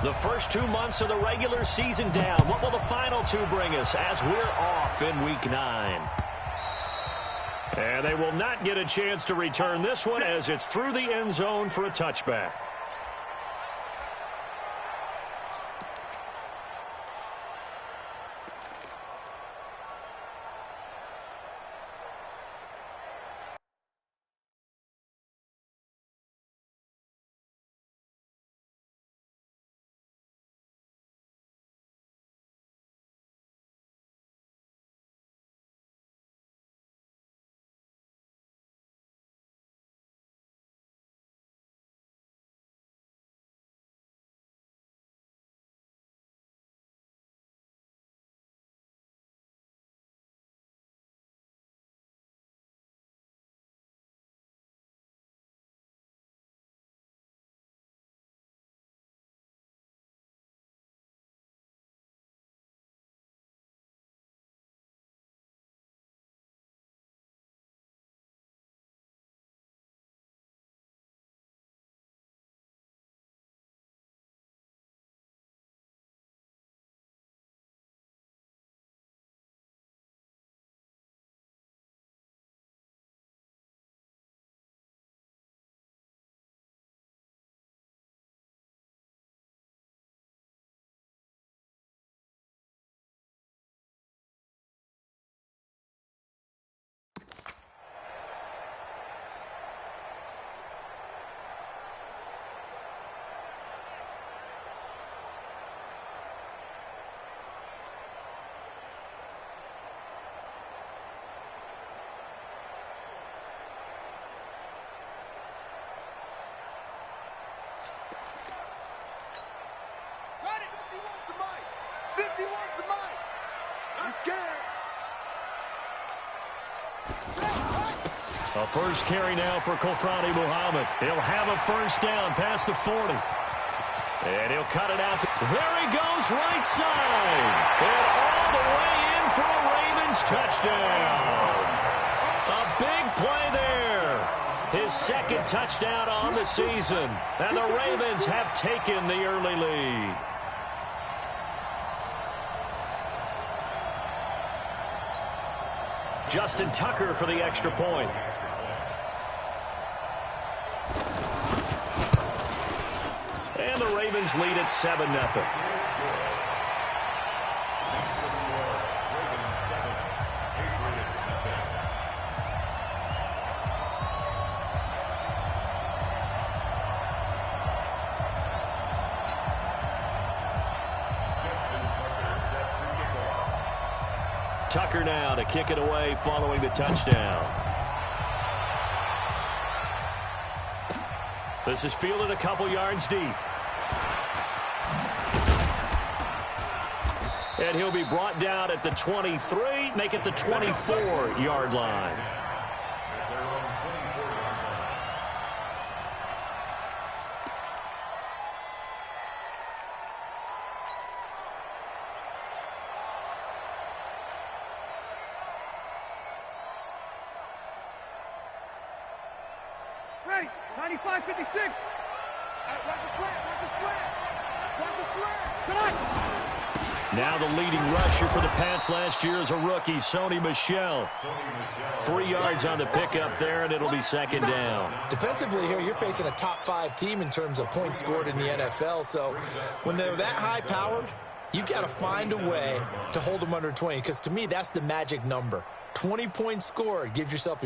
The first 2 months of the regular season down. What will the final two bring us as we're off in Week 9? And they will not get a chance to return this one as it's through the end zone for a touchback. A first carry now for Kofrani Muhammad. He'll have a first down past the 40. And he'll cut it out. There he goes, right side. And all the way in for a Ravens touchdown. A big play there. His second touchdown on the season. And the Ravens have taken the early lead. Justin Tucker for the extra point. And the Ravens lead at 7-0. Tucker now to kick it away following the touchdown. This is fielded a couple yards deep. And he'll be brought down at the 23, make it the 24-yard line. Ready, 95, 56. Watch the slant. Tonight. Now the leading rusher for the Pats last year is a rookie, Sony Michel. 3 yards on the pickup there, and it'll be second down. Defensively here, you're facing a top-5 team in terms of points scored in the NFL. So when they're that high-powered, you've got to find a way to hold them under 20, because to me, that's the magic number. 20 points scored, you give yourself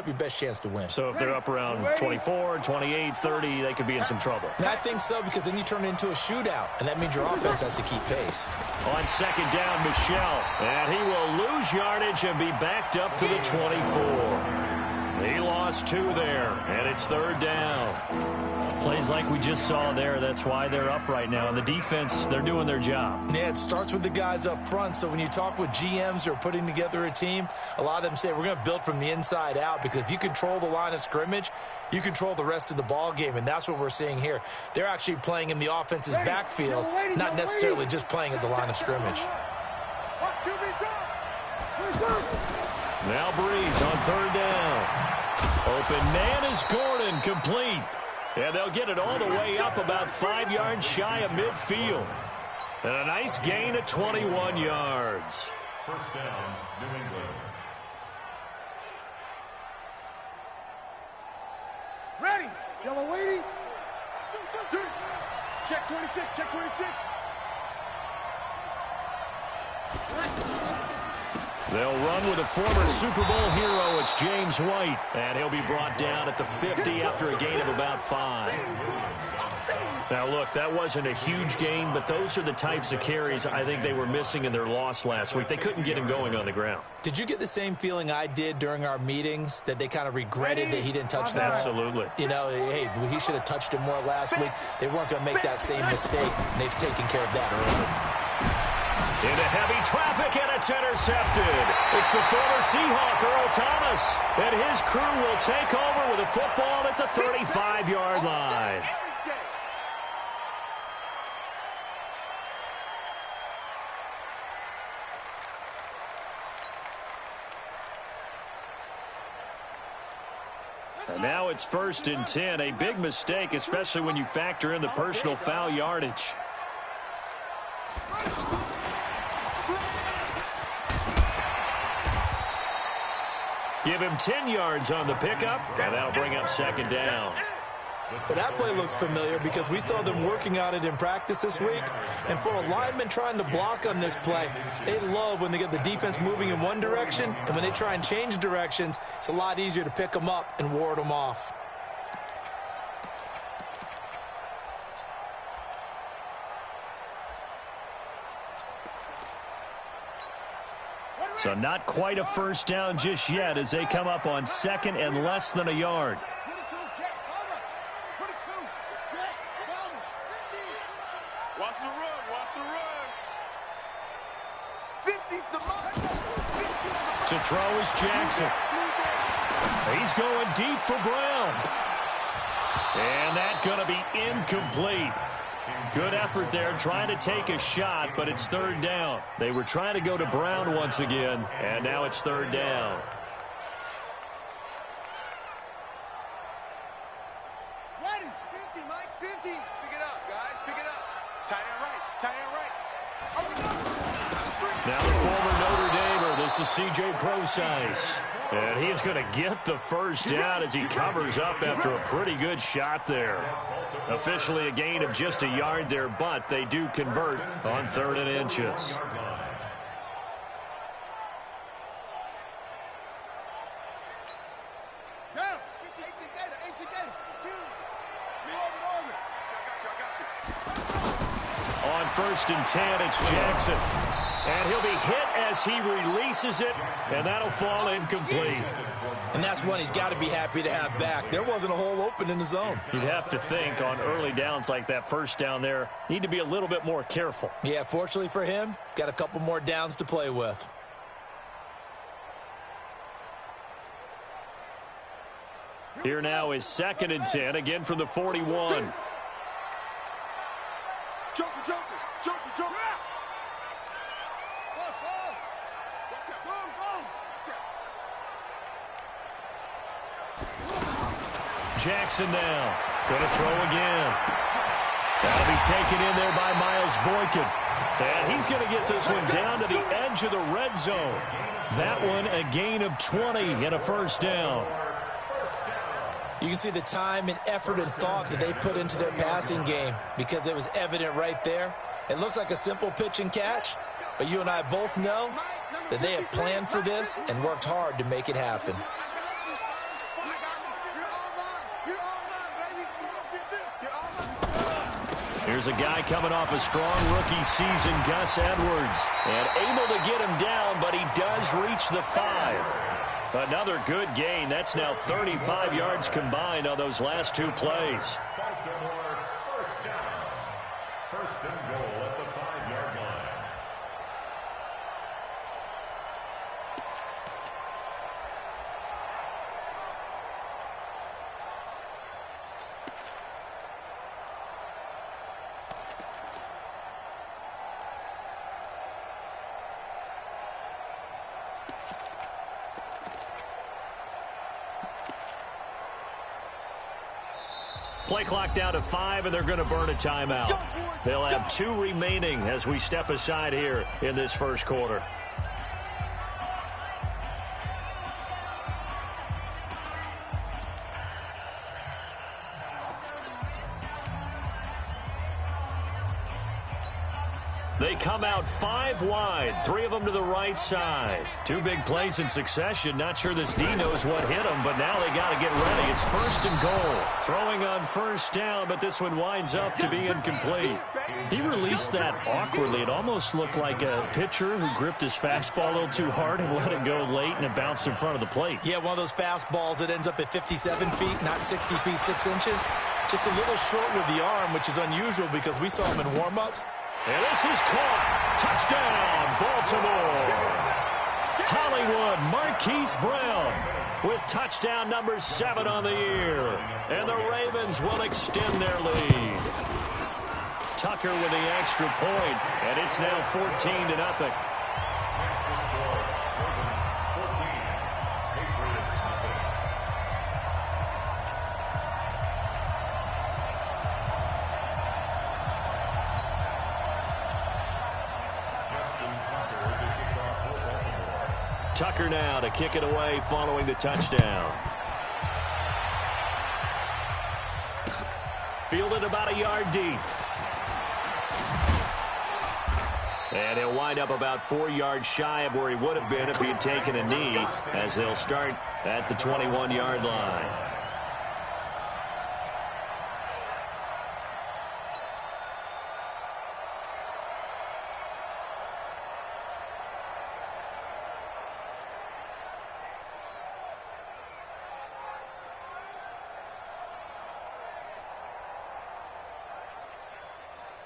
your best chance to win. So if they're up around 24, 28, 30, they could be in some trouble. I think so, because then you turn it into a shootout, and that means your offense has to keep pace. On second down, Michel. And he will lose yardage and be backed up to the 24. He lost 2 there, and it's third down. Plays like we just saw there. That's why they're up right now. And the defense, they're doing their job. Yeah, it starts with the guys up front. So when you talk with GMs who are putting together a team, a lot of them say we're going to build from the inside out, because if you control the line of scrimmage, you control the rest of the ball game, and that's what we're seeing here. They're actually playing in the offense's backfield, not necessarily just playing at the line of scrimmage. Now Breeze on third down. Open man is Gordon, complete. And they'll get it all the way up about 5 yards shy of midfield. And a nice gain of 21 yards. First down, New England. Ready. Yellow lady. Check 26. Check 26. They'll run with a former Super Bowl hero. It's James White. And he'll be brought down at the 50 after a gain of about 5. Now, look, that wasn't a huge gain, but those are the types of carries I think they were missing in their loss last week. They couldn't get him going on the ground. Did you get the same feeling I did during our meetings, that they kind of regretted that he didn't touch that? Absolutely. You know, hey, he should have touched it more last week. They weren't going to make that same mistake, and they've taken care of that early. Into heavy traffic, and it's intercepted. It's the former Seahawk, Earl Thomas, and his crew will take over with a football at the 35-yard line. And now it's 1st and 10, a big mistake, especially when you factor in the personal foul yardage. Give him 10 yards on the pickup, and that'll bring up 2nd down. So that play looks familiar because we saw them working on it in practice this week. And for a lineman trying to block on this play, they love when they get the defense moving in one direction. And when they try and change directions, it's a lot easier to pick them up and ward them off. So not quite a first down just yet as they come up on 2nd and less than a yard. Watch the run. Watch the run. 50's the mark. To throw is Jackson. He's going deep for Brown. And that's going to be incomplete. Good effort there trying to take a shot, but it's 3rd down. They were trying to go to Brown once again, and now it's 3rd down. Ready. 50, Mike's 50. Pick it up, guys. Pick it up. Tight end right. Tight end right. Now the former Notre Damer, this is C.J. Procise. And he's going to get the first down as he covers up after a pretty good shot there. Officially a gain of just a yard there, but they do convert on 3rd and inches. On 1st and 10, it's Jackson. And he'll be hit as he releases it, and that'll fall incomplete. And that's one he's got to be happy to have back. There wasn't a hole open in the zone. You'd have to think on early downs like that first down there, need to be a little bit more careful. Yeah, fortunately for him, got a couple more downs to play with. Here now is 2nd and 10, again from the 41. Joker. Jackson now. Going to throw again. That'll be taken in there by Miles Boykin. And he's going to get this one down to the edge of the red zone. That one a gain of 20 and a first down. You can see the time and effort and thought that they put into their passing game because it was evident right there. It looks like a simple pitch and catch, but you and I both know that they have planned for this and worked hard to make it happen. Here's a guy coming off a strong rookie season, Gus Edwards, and able to get him down, but he does reach the 5. Another good gain. That's now 35 yards combined on those last 2 plays. Baltimore, first down. 1st and goal at the 5-yard line. Play clock down to 5, and they're going to burn a timeout. They'll have 2 remaining as we step aside here in this first quarter. They come out 5 wide, 3 of them to the right side. 2 big plays in succession. Not sure this D knows what hit them, but now they got to get ready. It's 1st and goal. Throwing on 1st down, but this one winds up to be incomplete. He released that awkwardly. It almost looked like a pitcher who gripped his fastball a little too hard and let it go late, and it bounced in front of the plate. Yeah, one of those fastballs that ends up at 57 feet, not 60 feet 6 inches. Just a little short with the arm, which is unusual because we saw him in warm-ups. And this is caught. Touchdown, Baltimore. Hollywood Marquise Brown with touchdown number 7 on the year. And the Ravens will extend their lead. Tucker with the extra point, and it's now 14-0. Tucker now to kick it away following the touchdown. Fielded about a yard deep. And he'll wind up about 4 yards shy of where he would have been if he had taken a knee, as they'll start at the 21-yard line.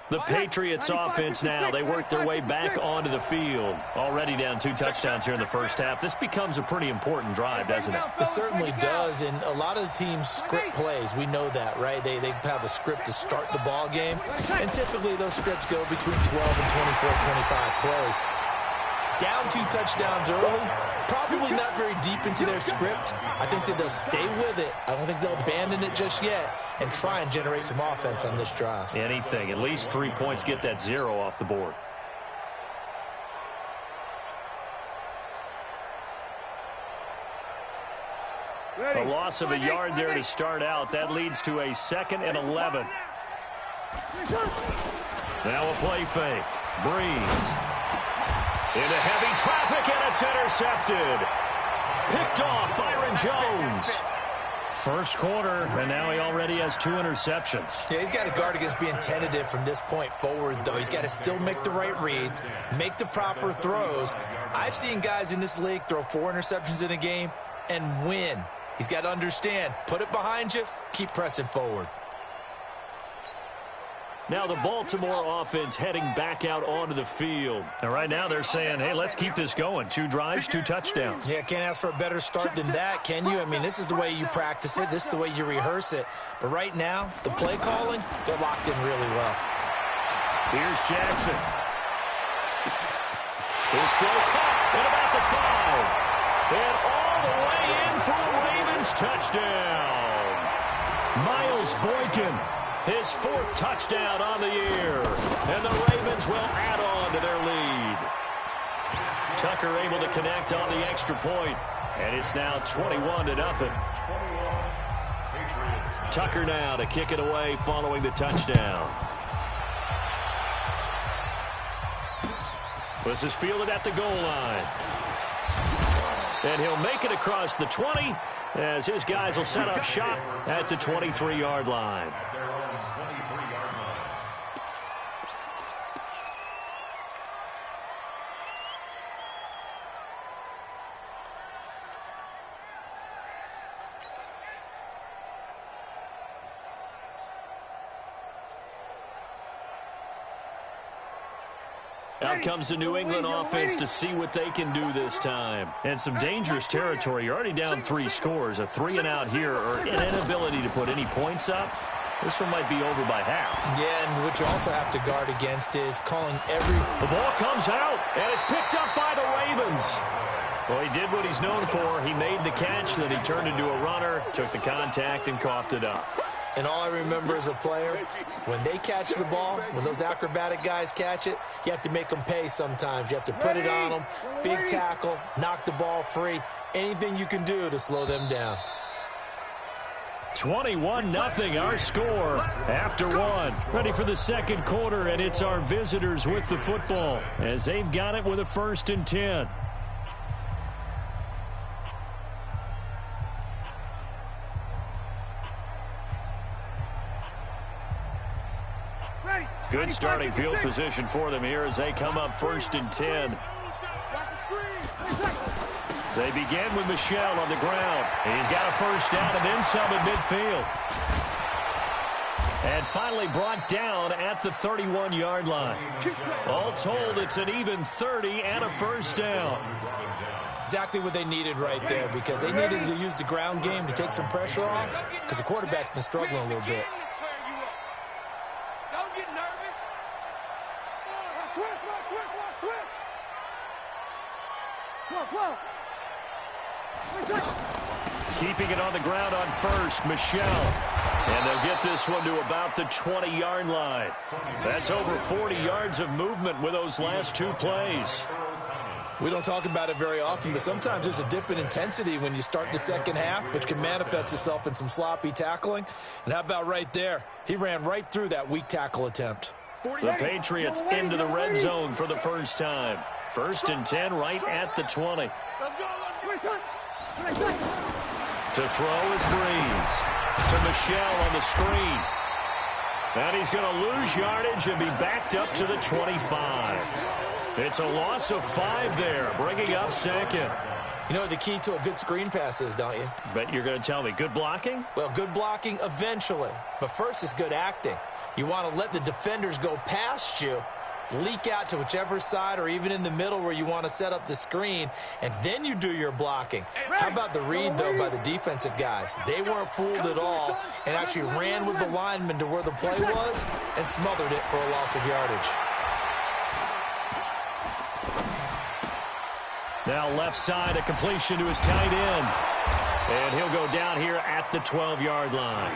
The Patriots offense now, they work their way back onto the field. Already down 2 touchdowns here in the first half. This becomes a pretty important drive, doesn't it? It certainly does, and a lot of the teams script plays. We know that, right? They have a script to start the ball game, and typically those scripts go between 12 and 24, 25 plays. Down 2 touchdowns early, probably not very deep into their script. I think that they'll stay with it. I don't think they'll abandon it just yet and try and generate some offense on this drive. Anything. At least 3 points, get that 0 off the board. A loss of a yard there to start out. That leads to a 2nd and 11. Now a play fake. Breeze. Into heavy traffic, and it's intercepted. Picked off Byron Jones. First quarter, and now he already has 2 interceptions. Yeah, he's got to guard against being tentative from this point forward, though. He's got to still make the right reads, make the proper throws. I've seen guys in this league throw 4 interceptions in a game and win. He's got to understand, put it behind you, keep pressing forward. Now the Baltimore offense heading back out onto the field. And right now they're saying, hey, let's keep this going. 2 drives, 2 touchdowns. Yeah, can't ask for a better start than that, can you? I mean, this is the way you practice it. This is the way you rehearse it. But right now, the play calling, they're locked in really well. Here's Jackson. His throw caught at about the 5. And all the way in for a Ravens touchdown. Miles Boykin. His 4th touchdown on the year. And the Ravens will add on to their lead. Tucker able to connect on the extra point. And it's now 21-0. Tucker now to kick it away following the touchdown. This is fielded at the goal line. And he'll make it across the 20 as his guys will set up shop at the 23-yard line. Out comes the New England offense to see what they can do this time. And some dangerous territory. You're already down 3 scores. A 3-and-out here or an inability to put any points up. This one might be over by half. Yeah, and what you also have to guard against is calling every... The ball comes out, and it's picked up by the Ravens. Well, he did what he's known for. He made the catch, then he turned into a runner, took the contact, and coughed it up. And all I remember as a player, when they catch the ball, when those acrobatic guys catch it, you have to make them pay sometimes. You have to put it on them, big tackle, knock the ball free, anything you can do to slow them down. 21-0 our score after one. Ready for the second quarter, and it's our visitors with the football as they've got it with a 1st and 10. Good starting field position for them here as they come up 1st and 10. They begin with Michel on the ground. He's got a 1st down and then some at midfield. And finally brought down at the 31-yard line. All told, it's an even 30 and a 1st down. Exactly what they needed right there, because they needed to use the ground game to take some pressure off, because the quarterback's been struggling a little bit. Keeping it on the ground on 1st, Michel. And they'll get this one to about the 20-yard line. That's over 40 yards of movement with those last 2 plays. We don't talk about it very often, but sometimes there's a dip in intensity when you start the second half, which can manifest itself in some sloppy tackling. And how about right there? He ran right through that weak tackle attempt. The Patriots into the red zone for the first time. 1st and 10 right at the 20. To throw is Breeze. To Michel on the screen. And he's going to lose yardage and be backed up to the 25. It's a loss of 5 there, bringing up 2nd. You know what the key to a good screen pass is, don't you? Bet you're going to tell me good blocking? Well, good blocking eventually. But first is good acting. You want to let the defenders go past you, leak out to whichever side or even in the middle where you want to set up the screen, and then you do your blocking. How about the read, though, by the defensive guys? They weren't fooled at all and actually ran with the lineman to where the play was and smothered it for a loss of yardage. Now left side, a completion to his tight end. And he'll go down here at the 12-yard line.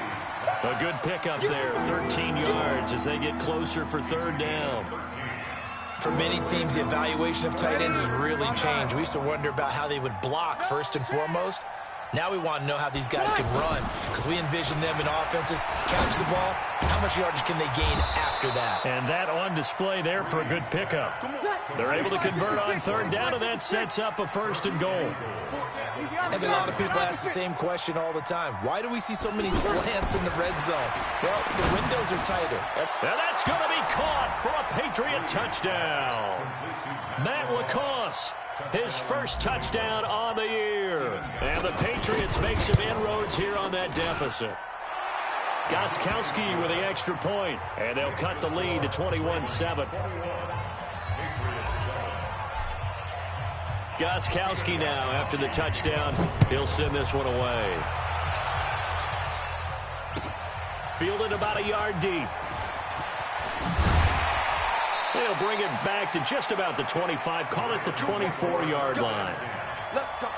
A good pickup there, 13 yards as they get closer for 3rd down. For many teams, the evaluation of tight ends has really changed. We used to wonder about how they would block first and foremost. Now we want to know how these guys can run, because we envision them in offenses catch the ball. How much yardage can they gain after that? And that on display there for a good pickup. They're able to convert on 3rd down, and that sets up a 1st and goal. And a lot of people ask the same question all the time. Why do we see so many slants in the red zone? Well, the windows are tighter. And that's going to be caught for a Patriot touchdown. Matt Lacoste, his 1st touchdown on the year. And the Patriots make some inroads here on that deficit. Gostkowski with the extra point, and they'll cut the lead to 21-7. Gostkowski now, after the touchdown, he'll send this one away. Fielded about a yard deep. They'll bring it back to just about the 25, call it the 24-yard line. Let's go.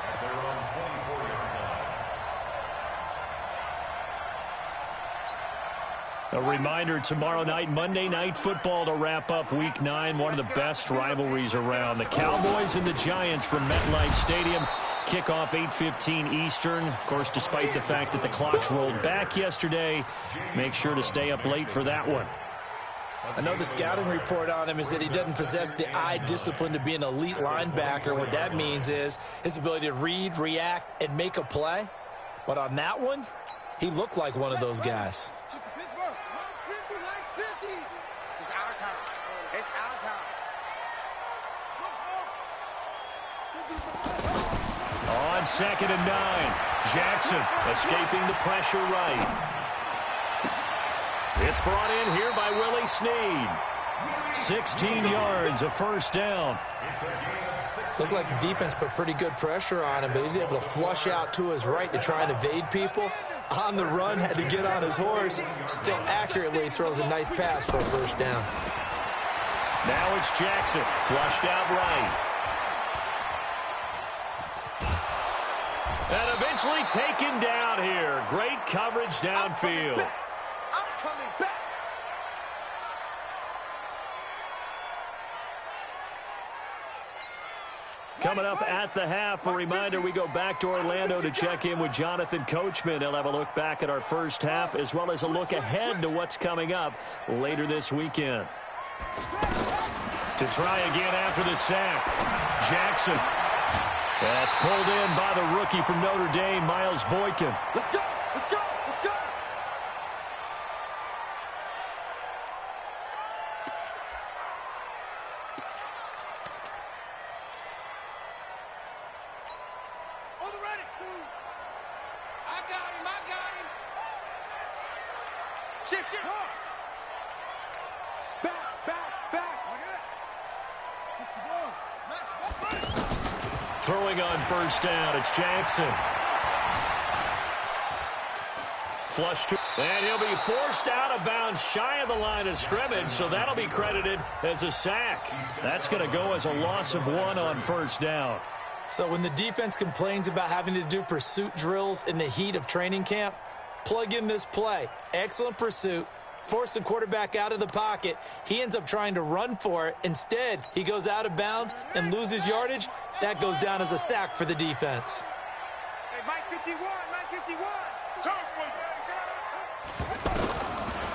A reminder, tomorrow night, Monday Night Football to wrap up Week 9, one of the best rivalries around. The Cowboys and the Giants from MetLife Stadium. Kickoff 8:15 Eastern. Of course, despite the fact that the clocks rolled back yesterday, make sure to stay up late for that one. I know the scouting report on him is that he doesn't possess the eye discipline to be an elite linebacker. What that means is his ability to read, react, and make a play. But on that one, he looked like one of those guys. It's our time. It's our time. On 2nd and 9, Jackson escaping the pressure right. It's brought in here by Willie Snead. 16 yards, a 1st down. Looked like the defense put pretty good pressure on him, but he's able to flush out to his right to try and evade people. On the run, had to get on his horse. Still accurately throws a nice pass for a 1st down. Now it's Jackson, flushed out right. And eventually taken down here. Great coverage downfield. Coming up at the half, a reminder, we go back to Orlando to check in with Jonathan Coachman. He'll have a look back at our first half as well as a look ahead to what's coming up later this weekend. To try again after the sack, Jackson. That's pulled in by the rookie from Notre Dame, Miles Boykin. Let's go! Let's go! Let's go! On the ready! I got him! I got him! Shift, shift! Back, back, back! Look at it! 61! Throwing on first down, it's Jackson. Flush to, and he'll be forced out of bounds shy of the line of scrimmage, so that'll be credited as a sack. That's going to go as a loss of 1 on first down. So when the defense complains about having to do pursuit drills in the heat of training camp, plug in this play. Excellent pursuit. Force the quarterback out of the pocket. He ends up trying to run for it. Instead, he goes out of bounds and loses yardage. That goes down as a sack for the defense. Hey, Mike 51, Mike 51.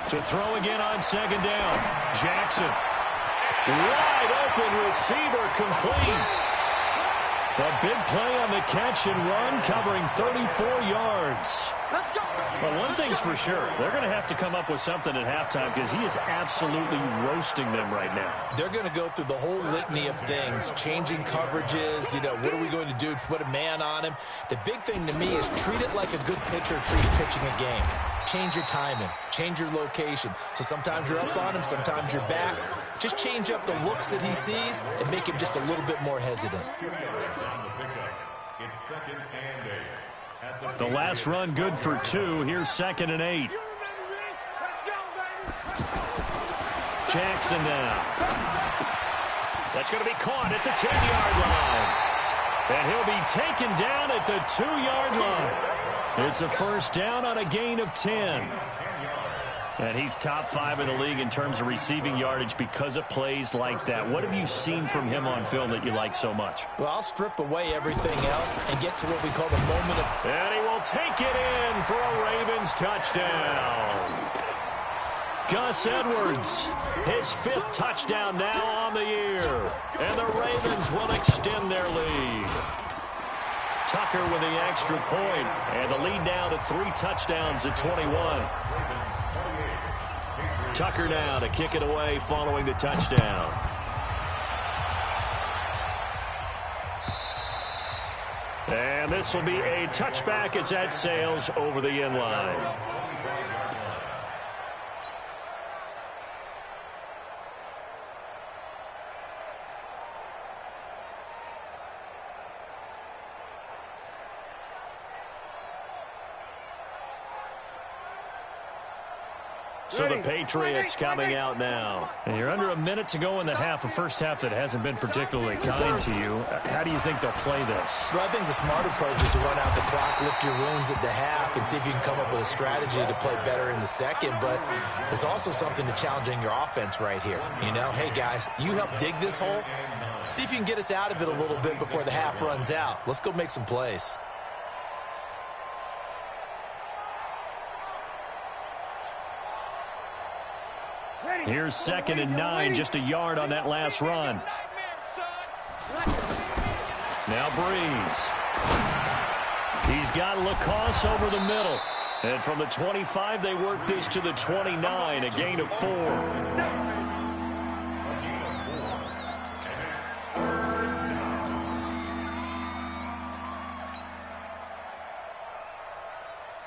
To throw again on second down. Jackson. Wide open receiver complete. A big play on the catch and run covering 34 yards. Let's go. Well, one thing's for sure. They're going to have to come up with something at halftime because he is absolutely roasting them right now. They're going to go through the whole litany of things, changing coverages, what are we going to do to put a man on him? The big thing to me is treat it like a good pitcher treats pitching a game. Change your timing, change your location. So sometimes you're up on him, sometimes you're back. Just change up the looks that he sees and make him just a little bit more hesitant. It's 2nd and 8. The last run good for 2. Here's 2nd and 8. Jackson now. That's going to be caught at the 10-yard line. And he'll be taken down at the 2-yard line. It's a first down on a gain of 10. And he's top 5 in the league in terms of receiving yardage because of plays like that. What have you seen from him on film that you like so much? Well, I'll strip away everything else and get to what we call the moment of... And he will take it in for a Ravens touchdown. Gus Edwards, his 5th touchdown now on the year. And the Ravens will extend their lead. Tucker with the extra point, and the lead now to 3 touchdowns at 21. Tucker now to kick it away following the touchdown. And this will be a touchback as that sails over the end line. So the Patriots coming out now. And you're under a minute to go in the half, a first half that hasn't been particularly kind to you. How do you think they'll play this? Well, I think the smart approach is to run out the clock, lick your wounds at the half, and see if you can come up with a strategy to play better in the second. But there's also something to challenging your offense right here. Hey, guys, you help dig this hole. See if you can get us out of it a little bit before the half runs out. Let's go make some plays. Here's 2nd and 9, just a yard on that last run. Now Breeze. He's got Lacoste over the middle. And from the 25, they work this to the 29, a gain of 4.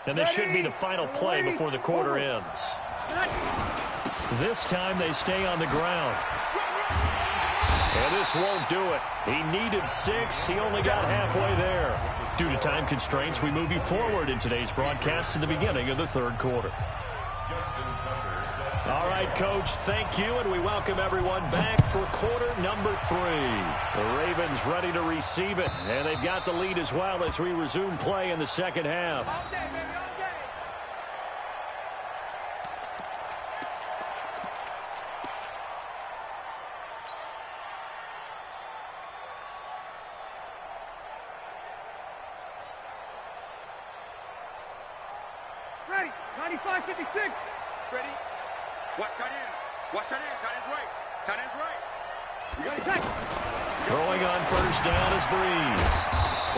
And this should be the final play before the quarter ends. This time they stay on the ground. And this won't do it. He needed 6. He only got halfway there. Due to time constraints, we move you forward in today's broadcast to the beginning of the 3rd quarter. All right, Coach, thank you, and we welcome everyone back for quarter number 3. The Ravens ready to receive it, and they've got the lead as well as we resume play in the second half. 95-56. Ready? Watch tight end. Watch tight end. Tight end's right. Tight end's right. You got it. Back. Throwing on first down is Breeze.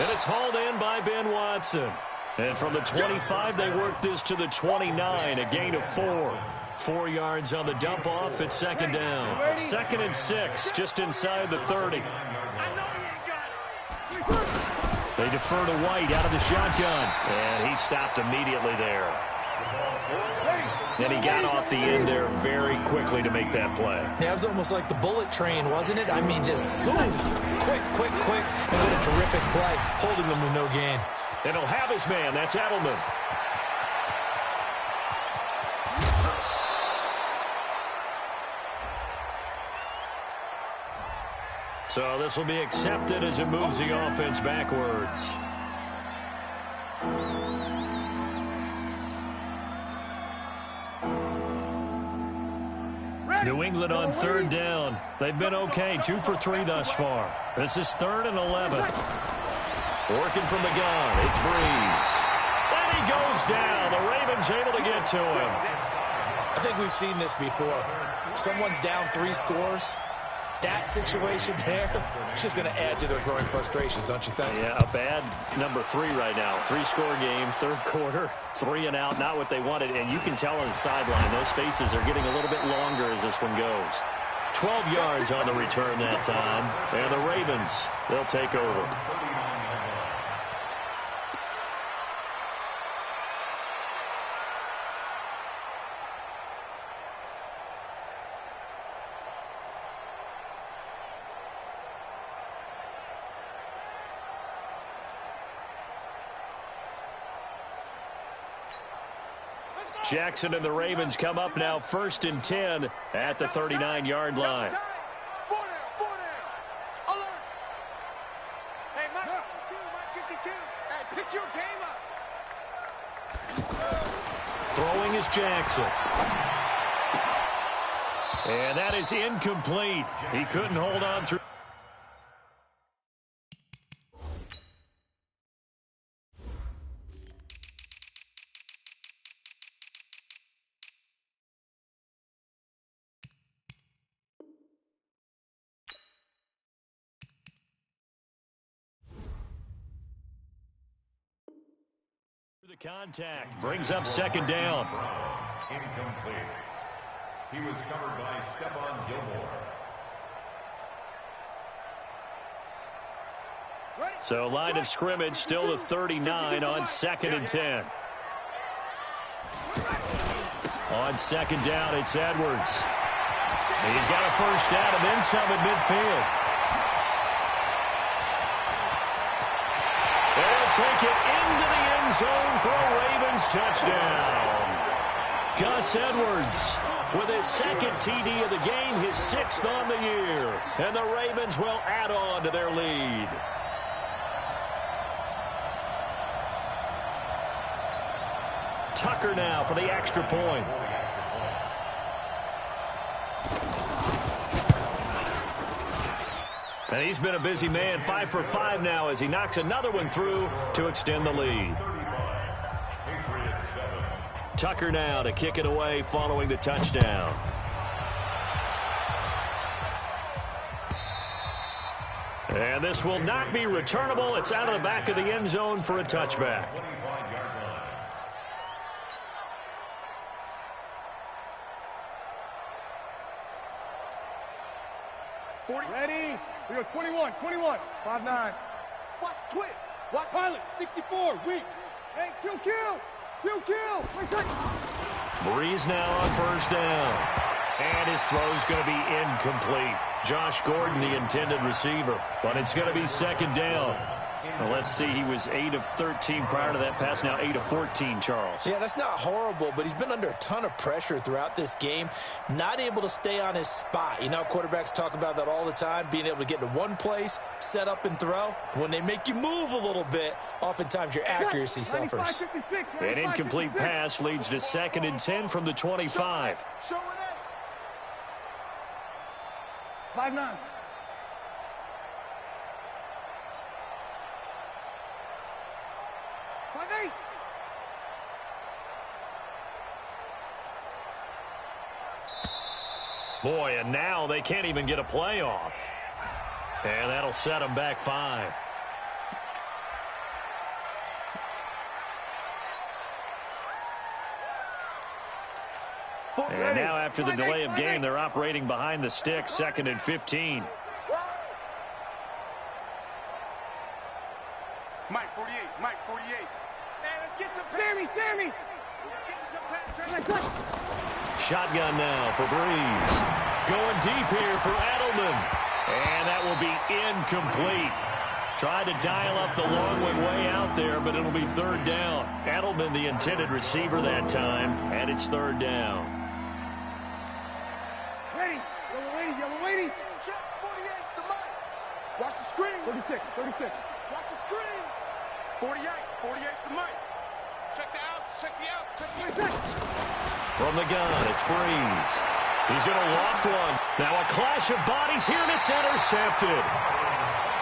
And it's hauled in by Ben Watson. And from the 25, they work this to the 29, a gain of 4. 4 yards on the dump off at second down. 2nd and 6, just inside the 30. They defer to White out of the shotgun. And he stopped immediately there. And he got off the end there very quickly to make that play. Yeah, it was almost like the bullet train, wasn't it? I mean, just zoom, quick, and then a terrific play, holding them with no gain. And he'll have his man. That's Edelman. So this will be accepted as it moves the offense backwards. New England on third down. They've been okay, 2 for 3 thus far. This is 3rd and 11. Working from the gun, it's Breeze. And he goes down. The Ravens able to get to him. I think we've seen this before. Someone's down 3 scores. That situation there, it's just going to add to their growing frustrations, don't you think? Yeah, a bad number 3 right now. 3-score game, 3rd quarter, 3 and out, not what they wanted. And you can tell on the sideline, those faces are getting a little bit longer as this one goes. 12 yards on the return that time. And the Ravens, they'll take over. Jackson and the Ravens come up now 1st and 10 at the 39-yard line. 4 down. Alert. Hey, Mike 52. Hey, pick your game up. Throwing is Jackson. And that is incomplete. He couldn't hold on through. The contact brings up 2nd down. Incomplete. He was covered by Stephon Gilmore. So line of scrimmage still the 39 on 2nd and 10. On 2nd down, it's Edwards. He's got a first down and then some at midfield. They'll take it into the end zone for a Ravens touchdown. Gus Edwards with his 2nd TD of the game, his 6th on the year. And the Ravens will add on to their lead. Tucker now for the extra point. And he's been a busy man, 5 for 5 now as he knocks another one through to extend the lead. Tucker now to kick it away following the touchdown. And this will not be returnable. It's out of the back of the end zone for a touchback. Ready? We go 21. 5-9. Watch twist. Watch pilot. 64. Weak. Hey, kill. Breeze now on first down. And his throw's going to be incomplete. Josh Gordon, the intended receiver. But it's going to be 2nd down. Well, let's see, he was 8 of 13 prior to that pass, now 8 of 14, Charles. Yeah, that's not horrible, but he's been under a ton of pressure throughout this game, not able to stay on his spot. You know, quarterbacks talk about that all the time, being able to get to one place, set up and throw. When they make you move a little bit, oftentimes your accuracy suffers. An incomplete pass leads to 2nd and 10 from the 25. Show it 5-9. Boy, and now they can't even get a playoff. And that'll set them back 5. And now after the delay of game, they're operating behind the sticks, 2nd and 15. Mike 48, Mike 48. Hey, let's get some Sammy. Shotgun now for Breeze. Going deep here for Edelman. And that will be incomplete. Tried to dial up the long way out there, but it'll be 3rd down. Edelman, the intended receiver that time, and it's 3rd down. Ready, yellow lady. Check 48 to Mike. Watch the screen. 36. Watch the screen. 48 to Mike. Check the outs. From the gun, it's Breeze. He's going to loft one. Now a clash of bodies here, and it's intercepted.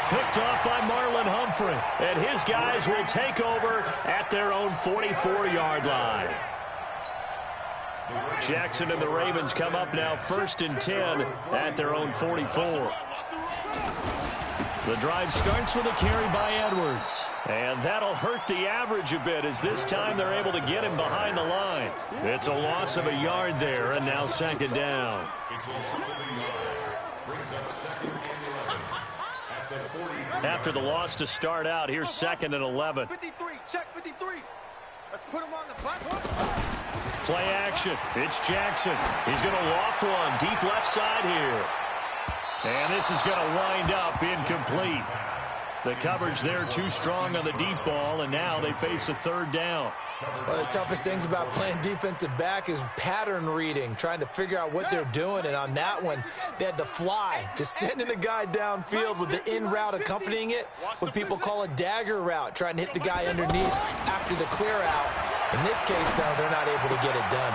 Picked off by Marlon Humphrey. And his guys will take over at their own 44-yard line. Jackson and the Ravens come up now 1st and 10 at their own 44. The drive starts with a carry by Edwards. And that'll hurt the average a bit as this time they're able to get him behind the line. It's a loss of a yard there, and now 2nd down. After the loss to start out, here's 2nd and 11. 53, check 53. Let's put him on the button. Play action. It's Jackson. He's going to loft one deep left side here. And this is going to wind up incomplete. The coverage there too strong on the deep ball, and now they face a 3rd down. One of the toughest things about playing defensive back is pattern reading, trying to figure out what they're doing. And on that one, they had the fly, just sending the guy downfield with the in route accompanying it, what people call a dagger route, trying to hit the guy underneath after the clear out. In this case, though, they're not able to get it done.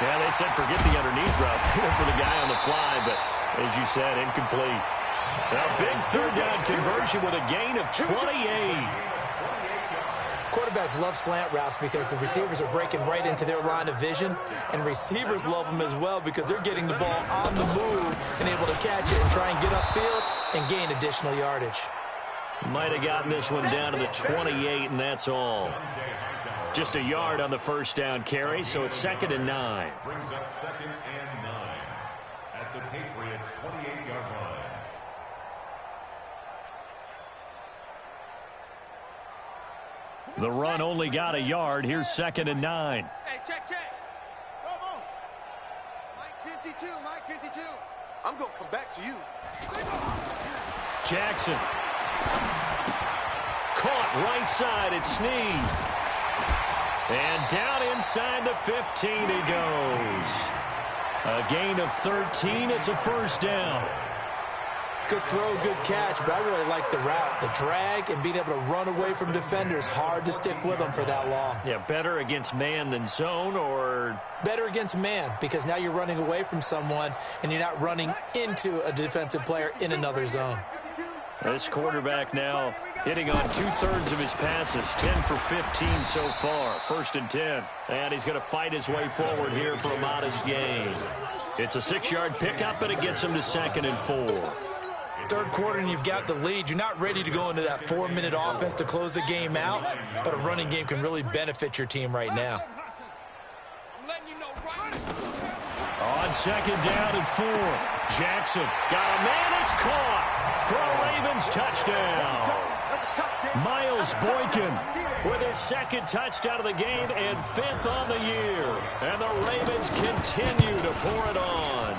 Yeah, they said forget the underneath route. They went for the guy on the fly, but as you said, incomplete. Now, big 3rd down conversion with a gain of 28. Quarterbacks love slant routes because the receivers are breaking right into their line of vision, and receivers love them as well because they're getting the ball on the move and able to catch it and try and get upfield and gain additional yardage. Might have gotten this one down to the 28, and that's all. Just a yard on the 1st down carry, so it's 2nd and 9. Brings up 2nd and 9 at the Patriots' 28-yard line. The run only got a yard. Here's 2nd and 9. Hey, check. Bravo. Mike 52. I'm going to come back to you. Jackson. Caught right side at Snead. And down inside the 15 he goes. A gain of 13. It's a 1st down. Good throw, good catch, but I really like the route. The drag and being able to run away from defenders. Hard to stick with them for that long. Yeah, better against man than zone, or? Better against man, because now you're running away from someone and you're not running into a defensive player in another zone. This quarterback now hitting on 2/3 of his passes, 10 for 15 so far, 1st and 10. And he's going to fight his way forward here for a modest gain. It's a 6-yard pickup, and it gets him to 2nd and 4. 3rd quarter and you've got the lead. You're not ready to go into that 4-minute offense to close the game out, but a running game can really benefit your team right now. On 2nd down and 4. Jackson got a man. It's caught for a Ravens touchdown. Miles Boykin with his 2nd touchdown of the game and 5th on the year. And the Ravens continue to pour it on.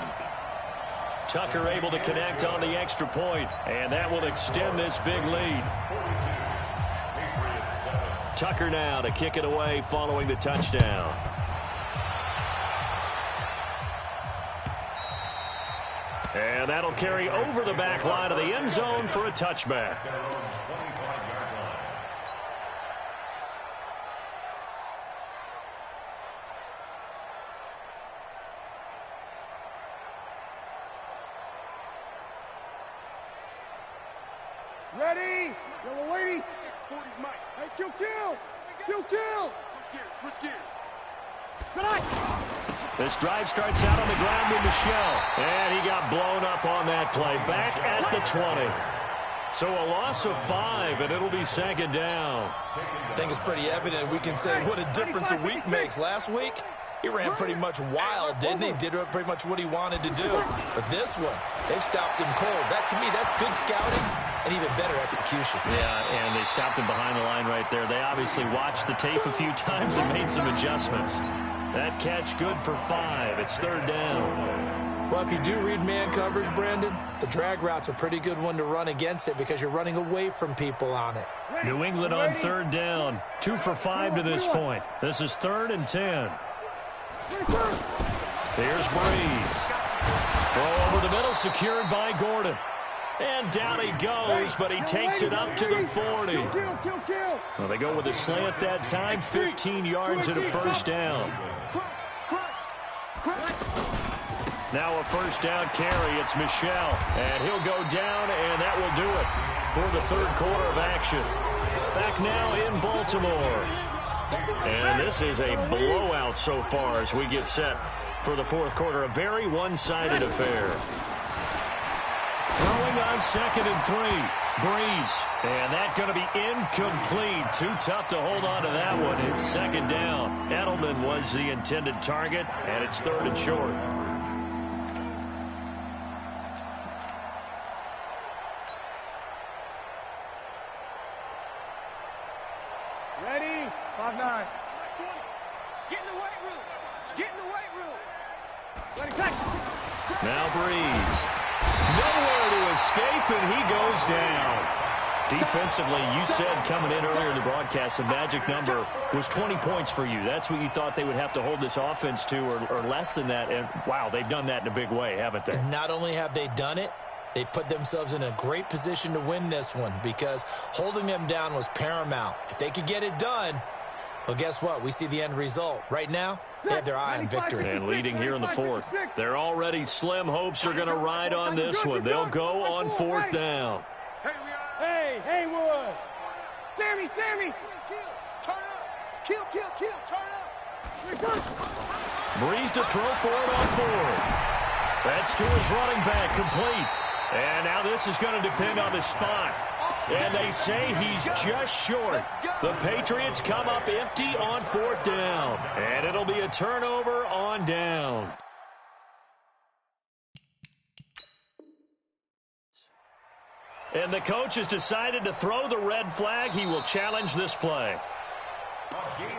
Tucker able to connect on the extra point, and that will extend this big lead. Tucker now to kick it away following the touchdown. And that'll carry over the back line of the end zone for a touchback. Ready? Yellow lady. 40's Mike. Hey, kill. Switch gears. Tonight. This drive starts out on the ground with Michel. And he got blown up on that play. Back at the 20. So a loss of 5, and it'll be second down. I think it's pretty evident. We can say what a difference a week makes. Last week, he ran pretty much wild, didn't he? Did pretty much what he wanted to do. But this one, they've stopped him cold. That, to me, that's good scouting and even better execution. Yeah, and they stopped him behind the line right there. They obviously watched the tape a few times and made some adjustments. That catch good for 5. It's third down. Well, if you do read man coverage, Brandon, the drag route's a pretty good one to run against it because you're running away from people on it. New England on third down. 2 for 5 to this point. This is 3rd and 10. Here's Breeze. Throw over the middle, secured by Gordon. And down he goes, but he takes it up to the 40. Well, they go with a slant that time, 15 yards and a first down. Now a first down carry. It's Michel. And he'll go down, and that will do it for the third quarter of action. Back now in Baltimore. And this is a blowout so far as we get set for the fourth quarter. A very one-sided affair. Throwing on 2nd and 3. Breeze. And that going to be incomplete. Too tough to hold on to that one. It's second down. Edelman was the intended target, and it's 3rd and short. Ready? 5-9. Get in the weight room. Get in the weight room. Ready, catch. Now Breeze. Nowhere to escape, and he goes down. Defensively, you said coming in earlier in the broadcast, the magic number was 20 points for you. That's what you thought they would have to hold this offense to, or less than that. And, wow, they've done that in a big way, haven't they? And not only have they done it, they put themselves in a great position to win this one because holding them down was paramount. If they could get it done, well, guess what? We see the end result. Right now, they have their eye on victory. And leading here in the fourth. They're already slim hopes are going to ride on this one. They'll go on 4th down. Hey, Haywood. Sammy. Turn up. Kill. Turn up. Breeze to throw for it on 4th. That's to his running back, complete. And now this is going to depend on the spot. And they say he's just short. The Patriots come up empty on 4th down. And it'll be a turnover on down. And the coach has decided to throw the red flag. He will challenge this play. Let's go.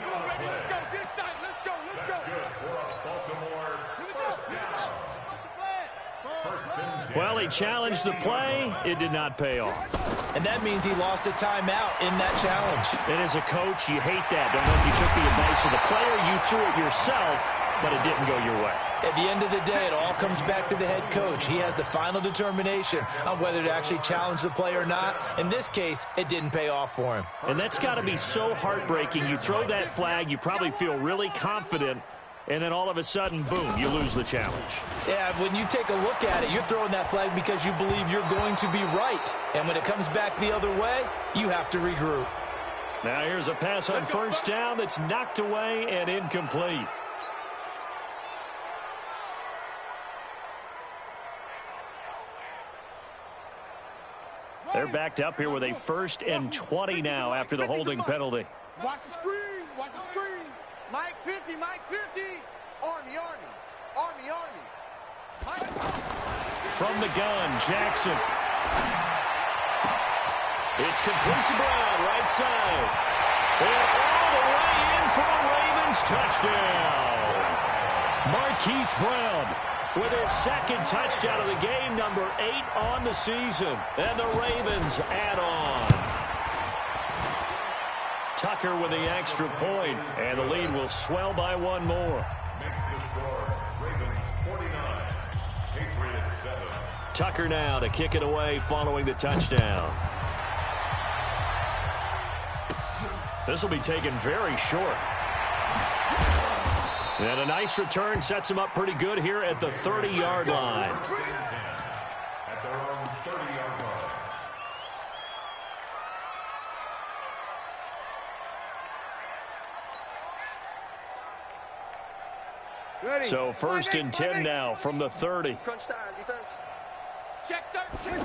Well, he challenged the play. It did not pay off. And that means he lost a timeout in that challenge. And as a coach, you hate that. Don't know if you took the advice of the player. You threw it yourself, but it didn't go your way. At the end of the day, it all comes back to the head coach. He has the final determination on whether to actually challenge the play or not. In this case, it didn't pay off for him. And that's got to be so heartbreaking. You throw that flag, you probably feel really confident, and then all of a sudden, boom, you lose the challenge. Yeah, when you take a look at it, you're throwing that flag because you believe you're going to be right. And when it comes back the other way, you have to regroup. Now here's a pass on first down that's knocked away and incomplete. They're backed up here with a 1st and 20 now after the holding penalty. Watch the screen. Mike 50. Army. Mike. From the gun, Jackson. It's complete to Brown, right side. And all the way in for a Ravens touchdown. Marquise Brown with his 2nd touchdown of the game, number 8 on the season. And the Ravens add on. Tucker with the extra point, and the lead will swell by 1 more. Makes the score Ravens 49, Patriots 7. Tucker now to kick it away following the touchdown. This will be taken very short. And a nice return sets him up pretty good here at the 30-yard line. At their own 30-yard line. So 1st and 10 now from the 30. Crunch time, defense. Check 13.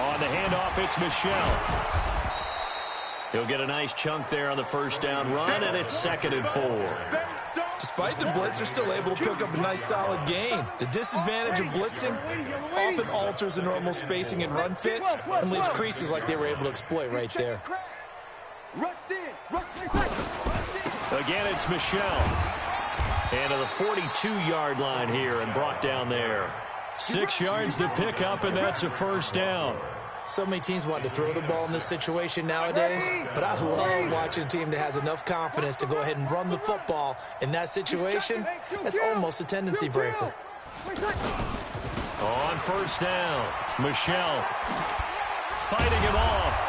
On the handoff, it's Michel. He'll get a nice chunk there on the 1st down run, and it's 2nd and 4. Despite the blitz, they're still able to pick up a nice solid gain. The disadvantage of blitzing often alters the normal spacing and run fits and leaves creases like they were able to exploit right there. Again, it's Michel. And to the 42-yard line here and brought down there. 6 yards to pick up, and that's a 1st down. So many teams want to throw the ball in this situation nowadays, but I love watching a team that has enough confidence to go ahead and run the football in that situation. That's almost a tendency breaker. On 1st down, Michel fighting him off.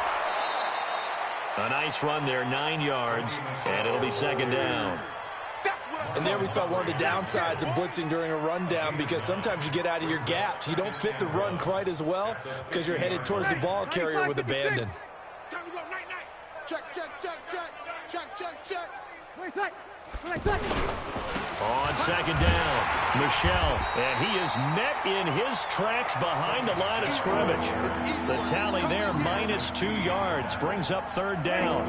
A nice run there, 9 yards, and it'll be 2nd down. And there we saw one of the downsides of blitzing during a rundown, because sometimes you get out of your gaps. You don't fit the run quite as well because you're headed towards the ball carrier with abandon. Time to go, night. Check. On 2nd down, Michel, and he is met in his tracks behind the line of scrimmage. The tally there, -2 yards, brings up 3rd down.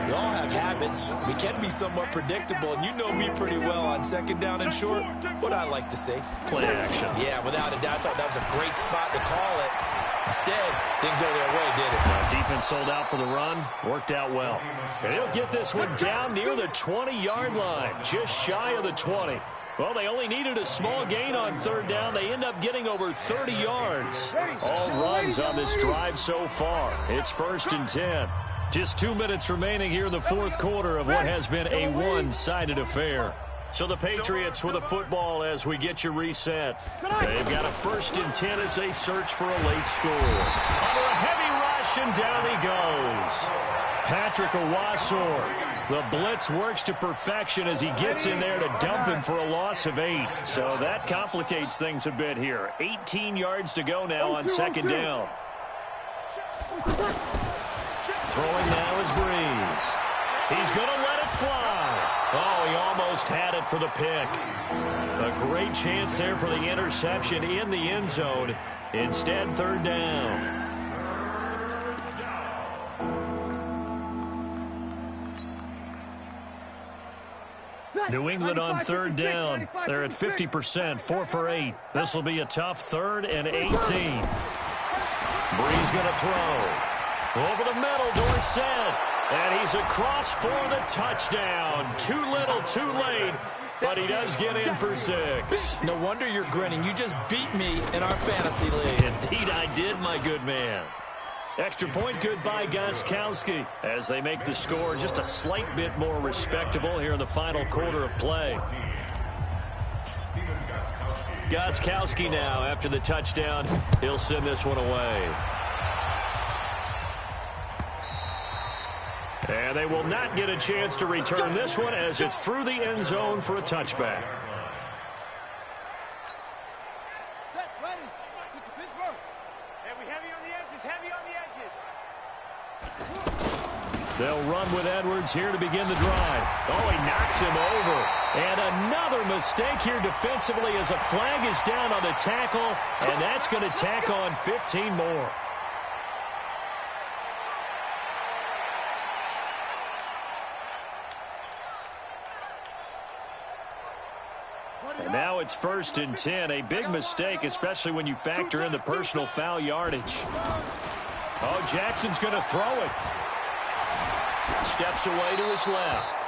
We all have habits. We can be somewhat predictable, and you know me pretty well on 2nd down and short. What I like to see. Play action. Yeah, without a doubt, I thought that was a great spot to call it. Instead, didn't go their way, did it? Defense sold out for the run. Worked out well. And he'll get this one down near the 20-yard line, just shy of the 20. Well, they only needed a small gain on 3rd down. They end up getting over 30 yards. All runs on this drive so far. It's 1st and 10. Just 2 minutes remaining here in the 4th quarter of what has been a one-sided affair. So the Patriots with a football as we get you reset. They've got a 1st and 10 as they search for a late score. Under a heavy rush, and down he goes. Patrick Owasor. The blitz works to perfection as he gets in there to dump him for a loss of 8. So that complicates things a bit here. 18 yards to go now on 2nd down. Throwing now is Breeze. He's going to let it fly. Oh, he almost had it for the pick. A great chance there for the interception in the end zone. Instead, 3rd down. New England on 3rd down. They're at 50%, 4 for 8. This will be a tough 3rd and 18. Breeze going to throw. Over the middle, Dorsett. And he's across for the touchdown. Too little, too late. But he does get in for 6. No wonder you're grinning. You just beat me in our fantasy league. Indeed I did, my good man. Extra point good by Gostkowski as they make the score just a slight bit more respectable here in the final quarter of play. Gostkowski now after the touchdown. He'll send this one away. And they will not get a chance to return this one as it's through the end zone for a touchback. Set, ready. Kick to Pittsburgh. Heavy on the edges, heavy on the edges. They'll run with Edwards here to begin the drive. Oh, he knocks him over. And another mistake here defensively as a flag is down on the tackle, and that's going to tack on 15 more. And now it's 1st and 10. A big mistake, especially when you factor in the personal foul yardage. Oh, Jackson's going to throw it. Steps away to his left.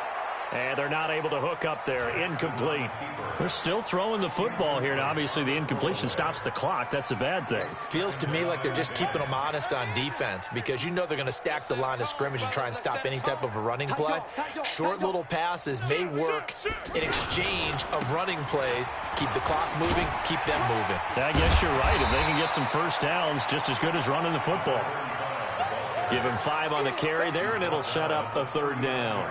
And they're not able to hook up there. Incomplete. They're still throwing the football here. And obviously, the incompletion stops the clock. That's a bad thing. Feels to me like they're just keeping them honest on defense, because you know they're going to stack the line of scrimmage and try and stop any type of a running play. Short little passes may work in exchange of running plays. Keep the clock moving, keep them moving. I guess you're right. If they can get some 1st downs, just as good as running the football. Give him 5 on the carry there, and it'll set up a 3rd down.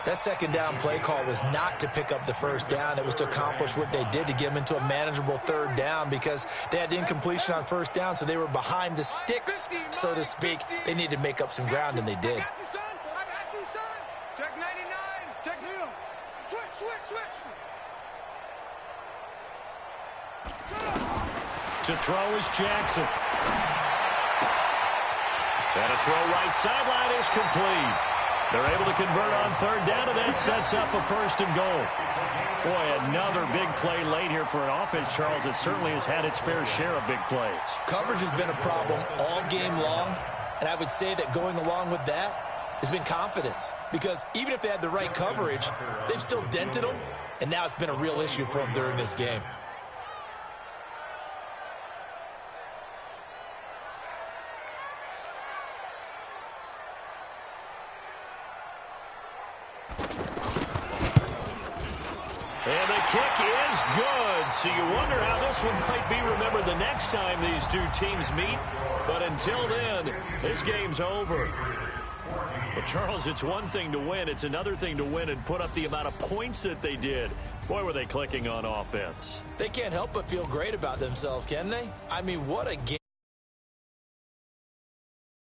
That 2nd down play call was not to pick up the 1st down. It was to accomplish what they did, to get them into a manageable 3rd down, because they had incompletion on 1st down, so they were behind the sticks, so to speak. They needed to make up some ground, and they did. I got you, son. Check 99. Check Neil. Switch. To throw is Jackson. And a throw right sideline is complete. They're able to convert on third down, and that sets up a 1st and goal. Boy, another big play late here for an offense, Charles, that certainly has had its fair share of big plays. Coverage has been a problem all game long, and I would say that going along with that has been confidence. Because even if they had the right coverage, they've still dented them, and now it's been a real issue for them during this game. And the kick is good. So you wonder how this one might be remembered the next time these two teams meet. But until then, this game's over. But, Charles, it's one thing to win. It's another thing to win and put up the amount of points that they did. Boy, were they clicking on offense. They can't help but feel great about themselves, can they? I mean, what a game.